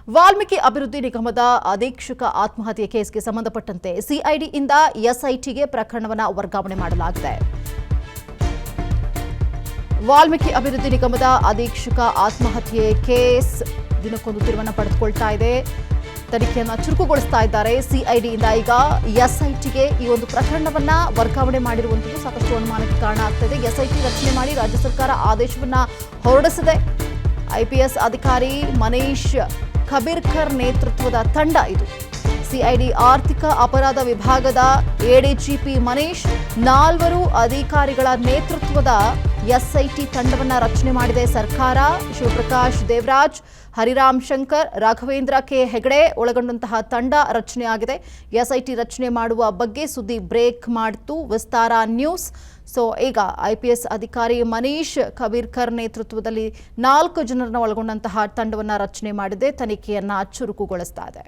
ವಾಲ್ಮೀಕಿ ಅಭಿವೃದ್ಧಿ ನಿಗಮದ ಅಧೀಕ್ಷಕ ಆತ್ಮಹತ್ಯೆ ಕೇಸ್ಗೆ ಸಂಬಂಧಪಟ್ಟಂತೆ ಸಿಐಡಿಯಿಂದ ಎಸ್ಐಟಿಗೆ ಪ್ರಕರಣವನ್ನು ವರ್ಗಾವಣೆ ಮಾಡಲಾಗಿದೆ. ವಾಲ್ಮೀಕಿ ಅಭಿವೃದ್ಧಿ ನಿಗಮದ ಅಧೀಕ್ಷಕ ಆತ್ಮಹತ್ಯೆ ಕೇಸ್ ದಿನಕ್ಕೊಂದು ತಿರುವನ್ನು ಪಡೆದುಕೊಳ್ತಾ ಇದೆ. ತನಿಖೆಯನ್ನು ಚುರುಕುಗೊಳಿಸ್ತಾ ಇದ್ದಾರೆ. ಸಿಐಡಿಯಿಂದ ಈಗ ಎಸ್ಐಟಿಗೆ ಈ ಒಂದು ಪ್ರಕರಣವನ್ನ ವರ್ಗಾವಣೆ ಮಾಡಿರುವಂಥದ್ದು ಸಾಕಷ್ಟು ಅನುಮಾನಕ್ಕೆ ಕಾರಣ ಆಗ್ತಿದೆ. ಎಸ್ಐಟಿ ರಚನೆ ಮಾಡಿ ರಾಜ್ಯ ಸರ್ಕಾರ ಆದೇಶವನ್ನ ಹೊರಡಿಸಿದೆ. ಐಪಿಎಸ್ ಅಧಿಕಾರಿ ಮನೀಶ್ ಖಬೀರ್ಕರ್ ನೇತೃತ್ವದ ತಂಡ ಇದು. ಸಿಐಡಿ ಆರ್ಥಿಕ ಅಪರಾಧ ವಿಭಾಗದ ಎಡಿಜಿಪಿ ಮನೀಶ್ 4 ಅಧಿಕಾರಿಗಳ ನೇತೃತ್ವದ ಎಸ್ಐಟಿ ತಂಡವನ್ನ ರಚನೆ ಮಾಡಿದೆ ಸರ್ಕಾರ. ಶಿವಪ್ರಕಾಶ್ ದೇವರಾಜ್, ಹರಿರಾಮ್ ಶಂಕರ್, ರಾಘವೇಂದ್ರ ಕೆ ಹೆಗಡೆ ಒಳಗೊಂಡಂತಹ ತಂಡ ರಚನೆಯಾಗಿದೆ. ಎಸ್ಐಟಿ ರಚನೆ ಮಾಡುವ ಬಗ್ಗೆ ಸುದ್ದಿ ಬ್ರೇಕ್ ಮಾಡಿತು ವಿಸ್ತಾರ ನ್ಯೂಸ್. ಈಗ ಐಪಿಎಸ್ ಅಧಿಕಾರಿ ಮನೀಶ್ ಖಬೀರ್ಕರ್ ನೇತೃತ್ವದಲ್ಲಿ 4 ಜನರನ್ನು ಒಳಗೊಂಡಂತಹ ತಂಡವನ್ನು ರಚನೆ ಮಾಡಿದೆ. ತನಿಖೆಯನ್ನ ಚುರುಕುಗೊಳಿಸ್ತಾ ಇದೆ.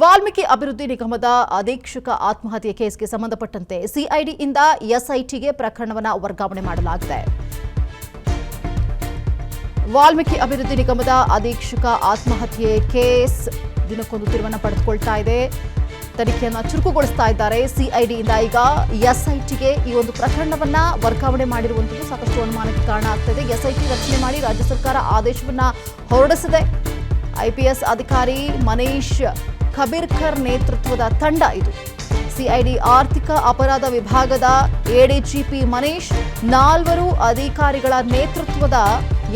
ವಾಲ್ಮೀಕಿ ಅಭಿವೃದ್ಧಿ ನಿಗಮದ ಅಧೀಕ್ಷಕ ಆತ್ಮಹತ್ಯೆ ಕೇಸ್ಗೆ ಸಂಬಂಧಪಟ್ಟಂತೆ ಸಿಐಡಿಯಿಂದ ಎಸ್ಐಟಿಗೆ ಪ್ರಕರಣವನ್ನು ವರ್ಗಾವಣೆ ಮಾಡಲಾಗಿದೆ. ವಾಲ್ಮೀಕಿ ಅಭಿವೃದ್ಧಿ ನಿಗಮದ ಅಧೀಕ್ಷಕ ಆತ್ಮಹತ್ಯೆ ಕೇಸ್ ದಿನಕ್ಕೊಂದು ತಿರುವನ್ನು ಪಡೆದುಕೊಳ್ತಾ ಇದೆ. ತನಿಖೆಯನ್ನು ಚುರುಕುಗೊಳಿಸ್ತಾ ಇದ್ದಾರೆ. ಸಿಐಡಿಯಿಂದ ಈಗ ಎಸ್ಐಟಿಗೆ ಈ ಒಂದು ಪ್ರಕರಣವನ್ನ ವರ್ಗಾವಣೆ ಮಾಡಿರುವಂಥದ್ದು ಸಾಕಷ್ಟು ಅನುಮಾನಕ್ಕೆ ಕಾರಣ ಆಗ್ತಿದೆ. ಎಸ್ಐಟಿ ರಚನೆ ಮಾಡಿ ರಾಜ್ಯ ಸರ್ಕಾರ ಆದೇಶವನ್ನ ಹೊರಡಿಸಿದೆ. ಐಪಿಎಸ್ ಅಧಿಕಾರಿ ಮನೀಶ್ ಖಬೀರ್ಕರ್ ನೇತೃತ್ವದ ತಂಡ ಇದು. ಸಿಐಡಿ ಆರ್ಥಿಕ ಅಪರಾಧ ವಿಭಾಗದ ಎಡಿಜಿಪಿ ಮನೀಶ್ 4 ಅಧಿಕಾರಿಗಳ ನೇತೃತ್ವದ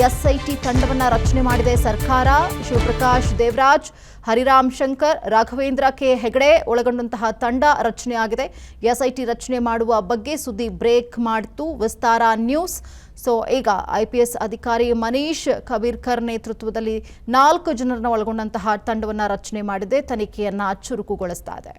ಎಸ್ಐಟಿ ತಂಡವನ್ನ ರಚನೆ ಮಾಡಿದೆ ಸರ್ಕಾರ. ಶಿವಪ್ರಕಾಶ್ ದೇವರಾಜ್, ಹರಿರಾಮ್ ಶಂಕರ್, ರಾಘವೇಂದ್ರ ಕೆ ಹೆಗಡೆ ಒಳಗೊಂಡಂತಹ ತಂಡ ರಚನೆಯಾಗಿದೆ. ಎಸ್ಐಟಿ ರಚನೆ ಮಾಡುವ ಬಗ್ಗೆ ಸುದ್ದಿ ಬ್ರೇಕ್ ಮಾಡಿತು ವಿಸ್ತಾರ ನ್ಯೂಸ್. ಈಗ ಐಪಿಎಸ್ ಅಧಿಕಾರಿ ಮನೀಶ್ ಖಬೀರ್ಕರ್ ನೇತೃತ್ವದಲ್ಲಿ 4 ಜನರನ್ನು ಒಳಗೊಂಡಂತಹ ತಂಡವನ್ನು ರಚನೆ ಮಾಡಿದೆ. ತನಿಖೆಯನ್ನ ಚುರುಕುಗೊಳಿಸ್ತಾ ಇದೆ.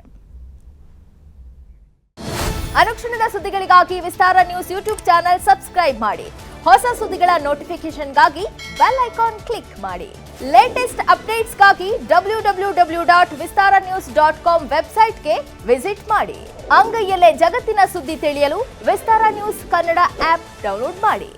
ಅನುಕ್ಷಣದ ಸುದ್ದಿಗಳಿಗಾಗಿ ವಿಸ್ತಾರ ನ್ಯೂಸ್ ಯೂಟ್ಯೂಬ್ ಚಾನೆಲ್ ಸಬ್ಸ್ಕ್ರೈಬ್ ಮಾಡಿ. ಹೊಸ ಸುದ್ದಿಗಳ ನೋಟಿಫಿಕೇಶನ್ಗಾಗಿ ಬೆಲ್ ಐಕಾನ್ ಕ್ಲಿಕ್ ಮಾಡಿ. ಲೇಟೆಸ್ಟ್ ಅಪ್ಡೇಟ್ಸ್ಗಾಗಿ www.vistaranews.com ವೆಬ್ಸೈಟ್ಗೆ ವಿಸಿಟ್ ಮಾಡಿ. ಅಂಗೈಯಲ್ಲೇ ಜಗತ್ತಿನ ಸುದ್ದಿ ತಿಳಿಯಲು ವಿಸ್ತಾರ ನ್ಯೂಸ್ ಕನ್ನಡ ಆಪ್ ಡೌನ್ಲೋಡ್ ಮಾಡಿ.